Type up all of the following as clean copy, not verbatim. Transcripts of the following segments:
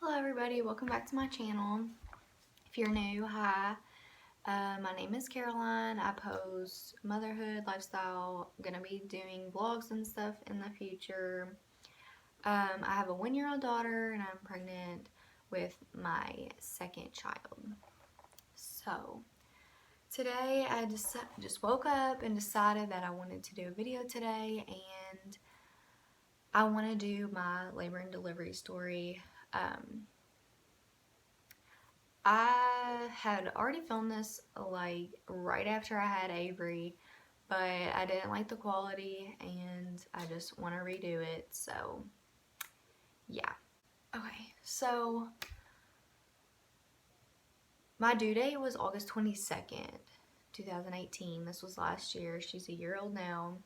Hello everybody, welcome back to my channel. If you're new, hi. My name is Caroline. I post motherhood, lifestyle. I'm going to be doing vlogs and stuff in the future. I have a 1-year-old daughter and I'm pregnant with my second child. So, today I just woke up and decided that I wanted to do a video today, and I want to do my labor and delivery story. I had already filmed this like right after I had Avery, but I didn't like the quality and I just want to redo it. So yeah. Okay, so my due date was August 22nd, 2018. This was last year. She's a year old now.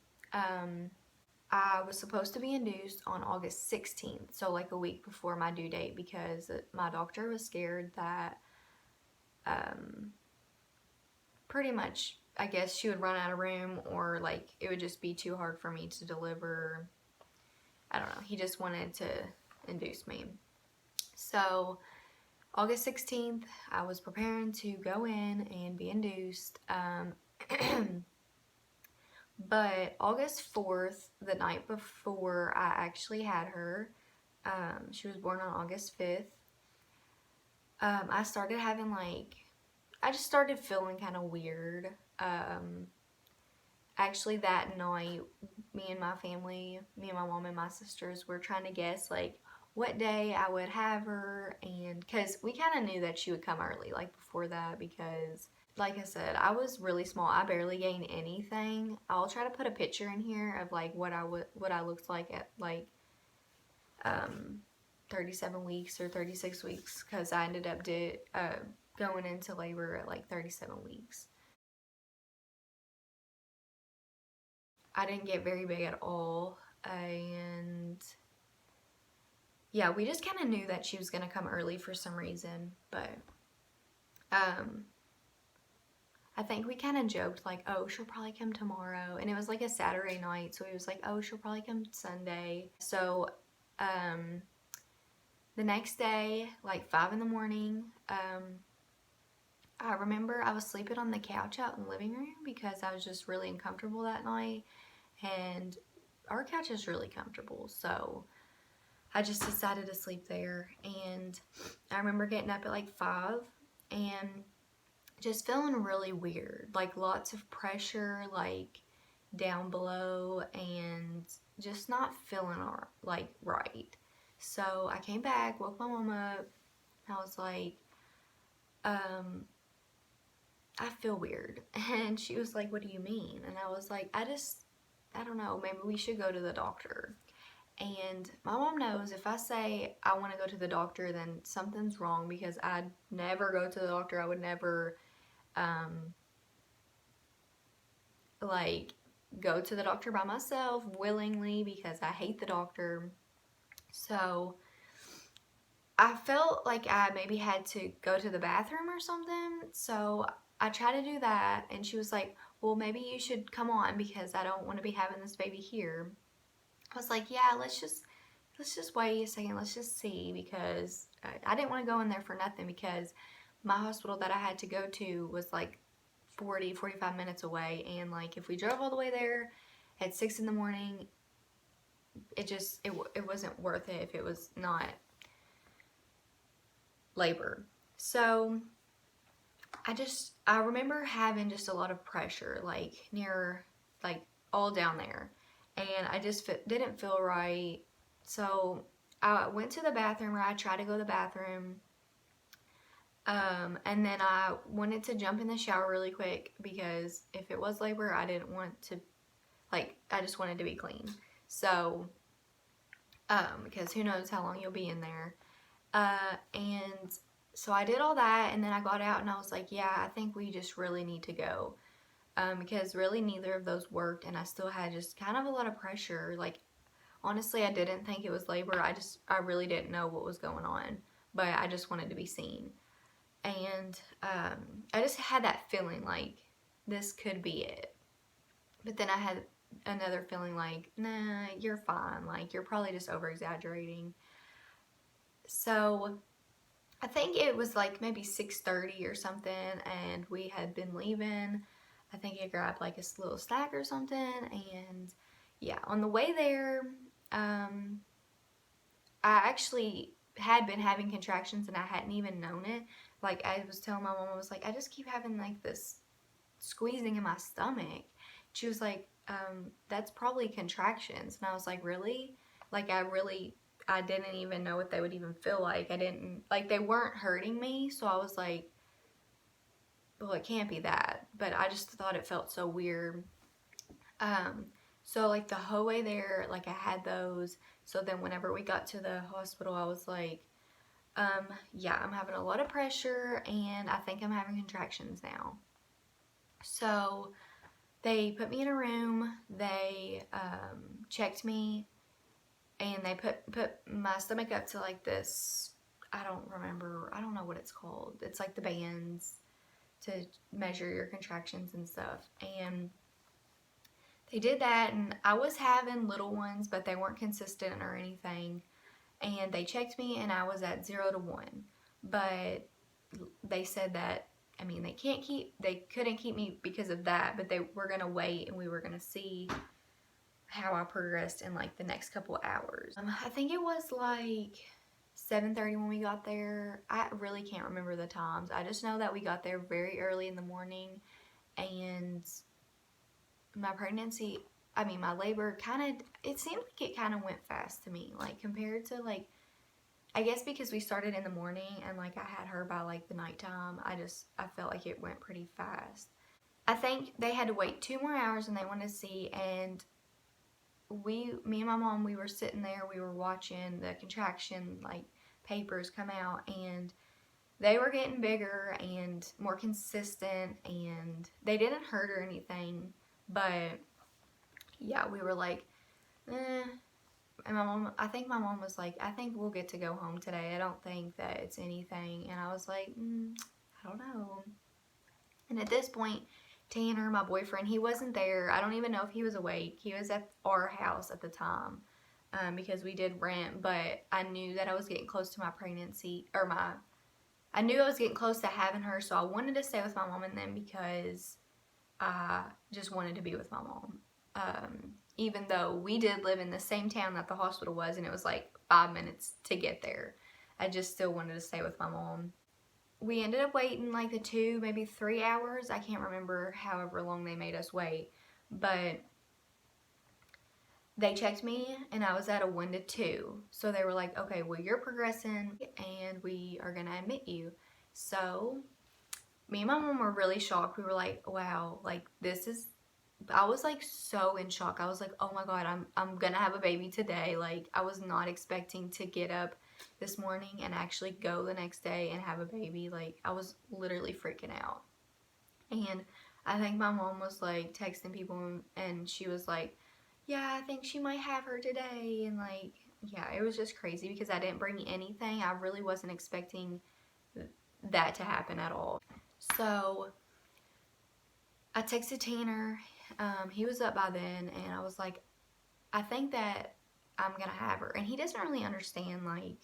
I was supposed to be induced on August 16th, so like a week before my due date, because my doctor was scared that pretty much, I guess, she would run out of room, or like it would just be too hard for me to deliver. I don't know. He just wanted to induce me. So August 16th, I was preparing to go in and be induced. But August 4th, the night before I actually had her, she was born on August 5th, I started having I just started feeling kind of weird. Actually, that night, me and my family, me and my mom and my sisters were trying to guess like what day I would have her, and because we kind of knew that she would come early, like before that, because like I said, I was really small. I barely gained anything. I'll try to put a picture in here of like what I looked like at like um 37 weeks or 36 weeks, because I ended up going into labor at like 37 weeks. I didn't get very big at all, and yeah, we just kind of knew that she was going to come early for some reason, but um, I think we kind of joked like, oh, she'll probably come tomorrow, and it was like a Saturday night, so he was like, oh, she'll probably come Sunday. So the next day, like 5 in the morning, I remember I was sleeping on the couch out in the living room because I was just really uncomfortable that night, and our couch is really comfortable, so I just decided to sleep there. And I remember getting up at like 5 and just feeling really weird, like lots of pressure like down below, and just not feeling like right. So I came back, woke my mom up. I was like, I feel weird. And she was like, what do you mean? And I was like, I don't know, maybe we should go to the doctor. And my mom knows if I say I want to go to the doctor, then something's wrong, because I'd never go to the doctor. I would never, like, go to the doctor by myself willingly, because I hate the doctor. So I felt like I maybe had to go to the bathroom or something. So I tried to do that, and she was like, well, maybe you should come on, because I don't want to be having this baby here. I was like, yeah, let's just wait a second, let's just see, because I didn't want to go in there for nothing, because my hospital that I had to go to was like 45 minutes away, and like if we drove all the way there at 6 in the morning, it wasn't worth it if it was not labor. So I remember having just a lot of pressure, like near, like all down there, and I just didn't feel right. So I went to the bathroom, or I tried to go to the bathroom, and then I wanted to jump in the shower really quick, because if it was labor, I didn't want to, like, I just wanted to be clean. So, because who knows how long you'll be in there. And so I did all that, and then I got out and I was like, yeah, I think we just really need to go. Because really neither of those worked, and I still had just kind of a lot of pressure. Like, honestly, I didn't think it was labor. I really didn't know what was going on, but I just wanted to be seen. And I just had that feeling like this could be it. But then I had another feeling like, nah, you're fine. Like, you're probably just over exaggerating. So I think it was like maybe 6:30 or something, and we had been leaving. I think I grabbed like a little snack or something, and yeah, on the way there, I actually had been having contractions and I hadn't even known it. Like I was telling my mom, I was like, I just keep having like this squeezing in my stomach. She was like, that's probably contractions. And I was like, really? Like I didn't even know what they would even feel like. I didn't, like they weren't hurting me. So I was like, well, it can't be that. But I just thought it felt so weird. Um, so like the whole way there, like I had those. So then whenever we got to the hospital, I was like, yeah, I'm having a lot of pressure and I think I'm having contractions now. So they put me in a room, they checked me, and they put my stomach up to like this, I don't remember, I don't know what it's called. It's like the bands to measure your contractions and stuff. And they did that, and I was having little ones, but they weren't consistent or anything. And they checked me, and I was at 0 to 1. But they said that, I mean, they couldn't keep me because of that, but they were gonna wait, and we were gonna see how I progressed in like the next couple hours. I think it was like 7:30 when we got there. I really can't remember the times. I just know that we got there very early in the morning, and my pregnancy, I mean, my labor it seemed like it kind of went fast to me, like compared to like, I guess because we started in the morning and like I had her by like the nighttime, I felt like it went pretty fast. I think they had to wait 2 more hours and they wanted to see, and me and my mom, we were sitting there, we were watching the contraction like papers come out, and they were getting bigger and more consistent, and they didn't hurt or anything, but yeah, we were like, eh. And I think my mom was like, I think we'll get to go home today. I don't think that it's anything. And I was like, I don't know. And at this point, Tanner, my boyfriend, he wasn't there. I don't even know if he was awake. He was at our house at the time, because we did rent. But I knew that I was getting close to my pregnancy, I knew I was getting close to having her. So I wanted to stay with my mom and them because I just wanted to be with my mom. Even though we did live in the same town that the hospital was, and it was like 5 minutes to get there, I just still wanted to stay with my mom. We ended up waiting like the 2, maybe 3 hours. I can't remember however long they made us wait, but they checked me and I was at a 1 to 2. So they were like, okay, well, you're progressing and we are gonna admit you. So me and my mom were really shocked. We were like, wow, like I was like so in shock. I was like, oh my god, I'm gonna have a baby today. Like I was not expecting to get up this morning and actually go the next day and have a baby. Like I was literally freaking out. And I think my mom was like texting people, and she was like, yeah, I think she might have her today. And like, yeah, it was just crazy because I didn't bring anything. I really wasn't expecting that to happen at all. So I texted Tanner. He was up by then, and I was like, I think that I'm gonna have her. And he doesn't really understand like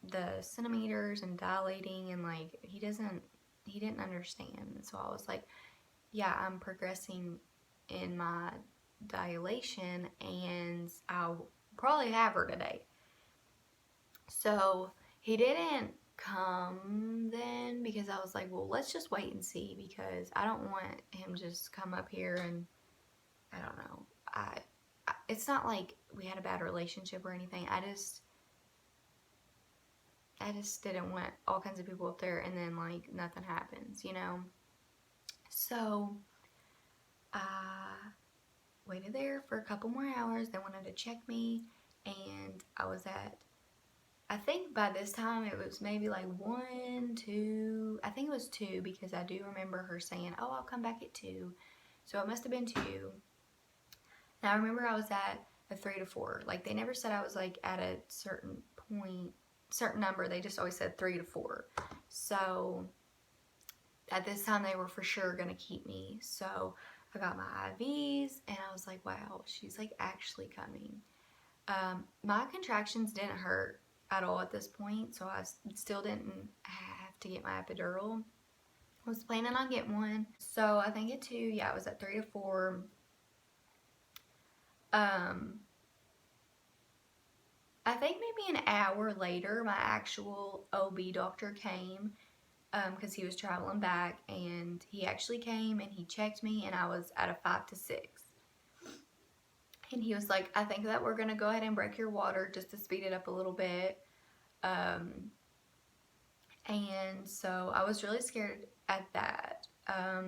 the centimeters and dilating, and like he didn't understand. So I was like, yeah, I'm progressing in my dilation, and I'll probably have her today. So he didn't come then because I was like, well, let's just wait and see, because I don't want him just come up here and I don't know. It's not like we had a bad relationship or anything. I just didn't want all kinds of people up there and then like nothing happens, you know? So I waited there for a couple more hours. They wanted to check me, and I think by this time it was maybe like 1, 2, I think it was 2, because I do remember her saying, oh, I'll come back at 2. So it must have been 2. Now I remember I was at a 3 to 4. Like they never said I was like at a certain point, certain number. They just always said 3 to 4. So at this time they were for sure gonna keep me. So I got my IVs and I was like, wow, she's like actually coming. My contractions didn't hurt. at all at this point, so I still didn't have to get my epidural. I was planning on getting one. So I think at 2, yeah, it was at 3 to 4. I think maybe an hour later, my actual OB doctor came because he was traveling back, and he actually came and he checked me, and I was at a 5 to 6. And he was like, I think that we're going to go ahead and break your water just to speed it up a little bit. And so I was really scared at that. I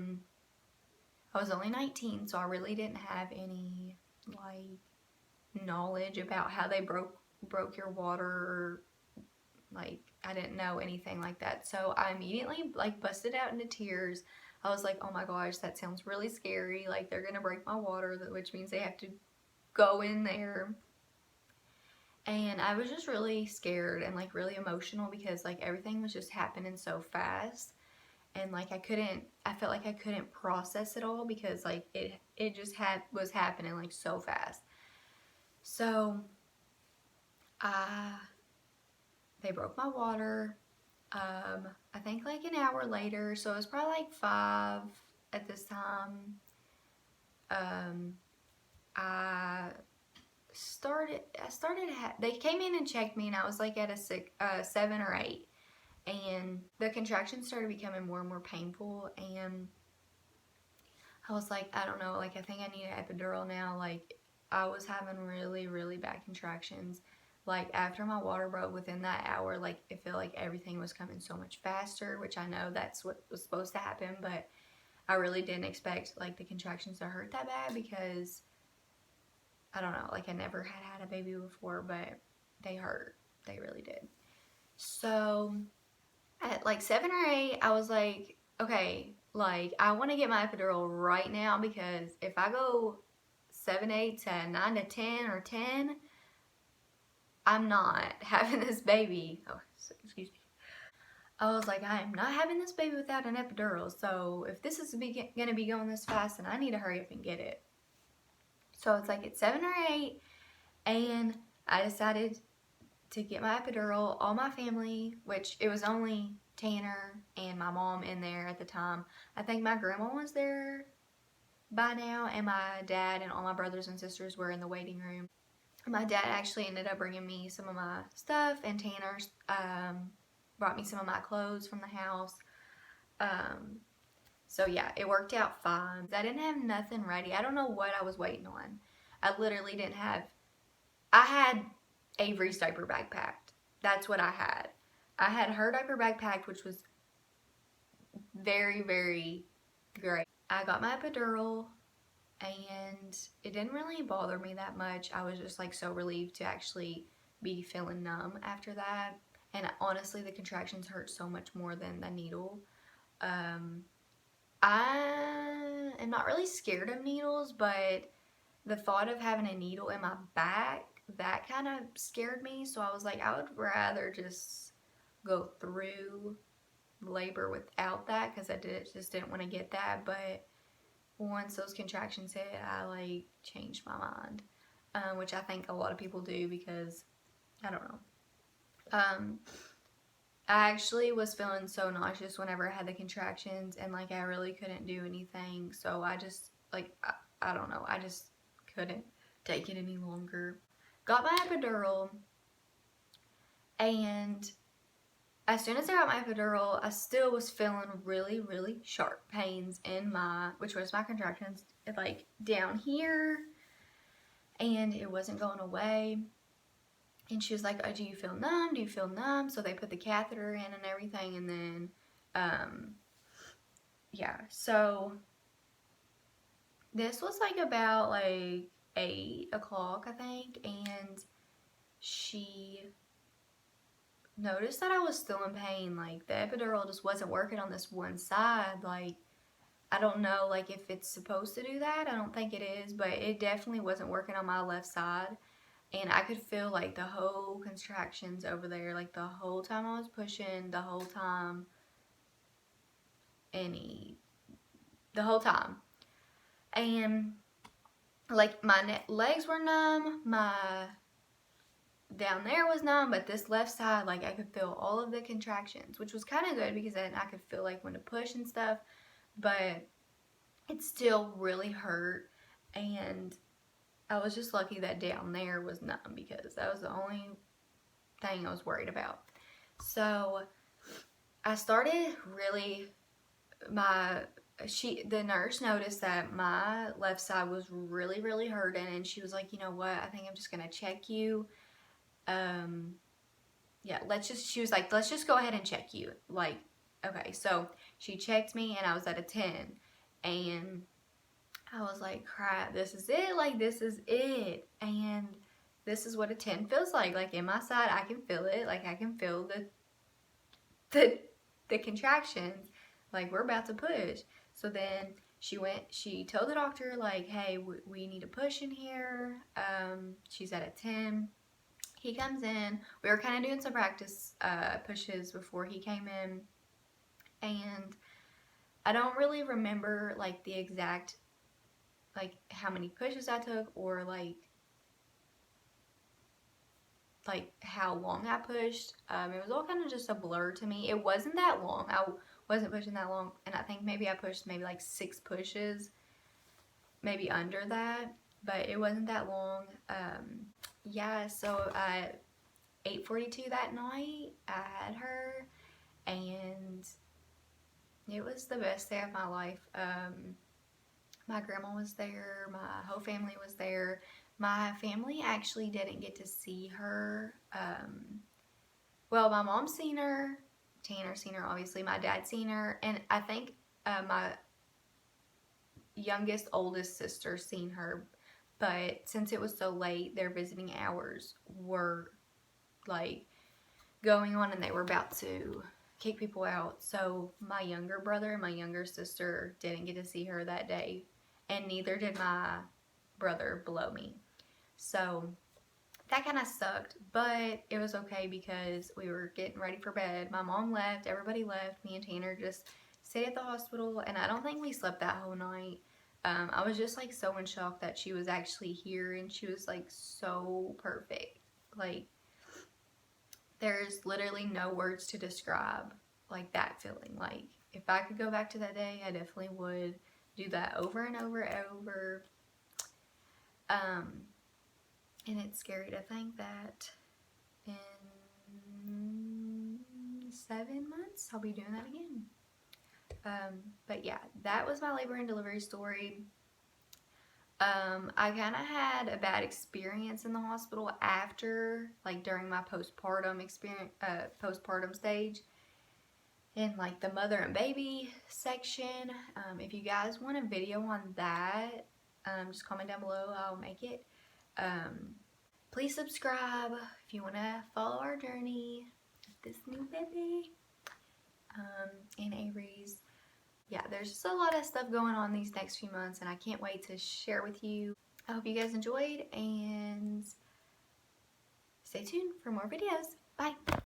was only 19, so I really didn't have any like knowledge about how they broke your water. Like, I didn't know anything like that. So I immediately like busted out into tears. I was like, oh my gosh, that sounds really scary. Like, they're gonna break my water, which means they have to go in there. And I was just really scared and like really emotional because like everything was just happening so fast. And like I felt like I couldn't process it all because like it just was happening like so fast. So they broke my water. I think like an hour later, so it was probably like 5 at this time. I they came in and checked me, and I was like at a 7 or 8, and the contractions started becoming more and more painful, and I was like, I don't know, like I think I need an epidural now. Like, I was having really, really bad contractions. Like, after my water broke within that hour, like it felt like everything was coming so much faster, which I know that's what was supposed to happen, but I really didn't expect like the contractions to hurt that bad because I don't know, like I never had a baby before, but they hurt. They really did. So at like 7 or 8, I was like, okay, like I want to get my epidural right now because if I go 7, 8 to 9 to 10 or 10, I'm not having this baby. Oh, excuse me. I was like, I am not having this baby without an epidural. So if this is going to be going this fast, then I need to hurry up and get it. So it's like at 7 or 8, and I decided to get my epidural. All my family, which it was only Tanner and my mom in there at the time. I think my grandma was there by now, and my dad and all my brothers and sisters were in the waiting room. My dad actually ended up bringing me some of my stuff, and Tanner brought me some of my clothes from the house. So yeah, it worked out fine. I didn't have nothing ready. I don't know what I was waiting on. I literally didn't have. I had Avery's diaper bag packed. That's what I had. I had her diaper bag packed, which was very, very great. I got my epidural, and it didn't really bother me that much. I was just like so relieved to actually be feeling numb after that. And honestly, the contractions hurt so much more than the needle. I am not really scared of needles, but the thought of having a needle in my back, that kind of scared me. So I was like, I would rather just go through labor without that because just didn't want to get that. But once those contractions hit, I like changed my mind, which I think a lot of people do because I don't know. I actually was feeling so nauseous whenever I had the contractions, and like I really couldn't do anything. So I just like I don't know, I just couldn't take it any longer. Got my epidural, and as soon as I got my epidural, I still was feeling really, really sharp pains in which was my contractions, like down here, and it wasn't going away. And she was like, oh, do you feel numb? Do you feel numb? So they put the catheter in and everything, and then, yeah. So this was like about like 8 o'clock, I think, and she noticed that I was still in pain. Like, the epidural just wasn't working on this one side. Like, I don't know, like, if it's supposed to do that. I don't think it is, but it definitely wasn't working on my left side. And I could feel like the whole contractions over there, like the whole time I was pushing, the whole time, the whole time. And like my legs were numb, down there was numb, but this left side, like I could feel all of the contractions, which was kind of good because then I could feel like when to push and stuff, but it still really hurt. And I was just lucky that down there was numb because that was the only thing I was worried about. So I started really, the nurse noticed that my left side was really, really hurting, and she was like, you know what, I think I'm just gonna check you. Yeah, she was like, let's just go ahead and check you. Like, okay, so she checked me and I was at a 10, and I was like, crap, this is it, like, this is it. And this is what a 10 feels like in my side, I can feel it, like, I can feel the contractions, like, we're about to push. So then she told the doctor, like, hey, we need to push in here. She's at a 10. He comes in. We were kind of doing some practice pushes before he came in, and I don't really remember like the exact, like how many pushes I took, or like how long I pushed. It was all kind of just a blur to me. It wasn't that long. I wasn't pushing that long, and I think maybe I pushed maybe like 6 pushes, maybe under that, but it wasn't that long. Yeah, so at 8:42 that night, I had her, and it was the best day of my life. My grandma was there, my whole family was there. My family actually didn't get to see her. Well, my mom seen her, Tanner seen her, obviously, my dad seen her, and I think my oldest sister seen her, but since it was so late, their visiting hours were like going on and they were about to kick people out. So my younger brother and my younger sister didn't get to see her that day, and neither did my brother below me. So that kind of sucked, but it was okay because we were getting ready for bed. My mom left, everybody left, me and Tanner just stayed at the hospital, and I don't think we slept that whole night. I was just like so in shock that she was actually here, and she was like so perfect. Like, there's literally no words to describe like that feeling. Like, if I could go back to that day, I definitely would do that over and over and over. And it's scary to think that in 7 months I'll be doing that again. But yeah, that was my labor and delivery story. I kind of had a bad experience in the hospital after, like during my postpartum stage, in like the mother and baby section. If you guys want a video on that, just comment down below, I'll make it. Please subscribe if you want to follow our journey with this new baby, and Avery's. Yeah, there's just a lot of stuff going on these next few months, and I can't wait to share with you. I hope you guys enjoyed, and stay tuned for more videos. Bye!